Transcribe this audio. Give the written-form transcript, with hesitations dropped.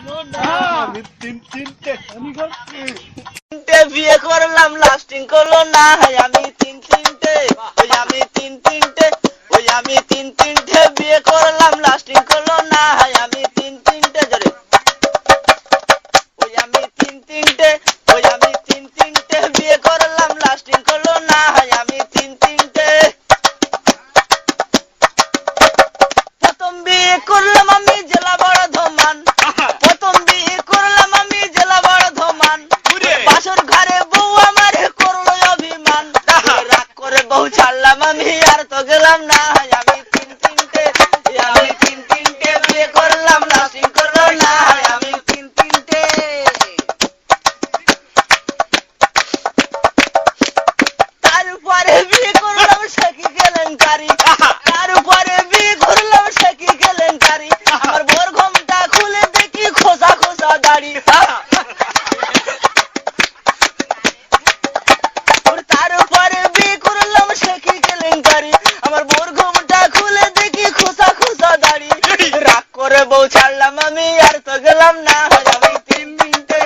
আমি তিনটে বিয়ে করলাম লাস্টিং করলো না, আমি তিনটে আমি তিনটে আমি তিনটে বিয়ে করলাম লাস্টিং করলো না, আমি তিনটে জোরে আমি তিনটে আমি তিনটে বিয়ে করলাম লাস্টিং করলো না, আমি তিনটে প্রথম বিয়ে করলাম আমি জেলা বর্ধমান, প্রথম বিয়ে করলাম আমি জেলা বর্ধমান, বাসর ঘরে বউ আমার করলো অভিমান, রাগ করে বউ ছাড়লাম আমি আর তো গেলাম না, আমি তিনটে বিয়ে করলাম লাস্টিং করলো না, আমি তিনটে তারপরে বিয়ে করলাম সে কি কেলেঙ্কারি, তারপরে বিয়ে করলাম সে কি কেলেঙ্কারি, আমার বোর ঘোমটা খুলে দেখি খোসা খোসা দাড়ি, তারপরে বিয়ে করলাম সে কি কেলেঙ্কারি, আমার বোর ঘোমটা খুলে দেখি খোসা খোসা দাড়ি, রাগ করে বউ ছাড়লাম আমি আর তো গেলাম না, আমি তিনটে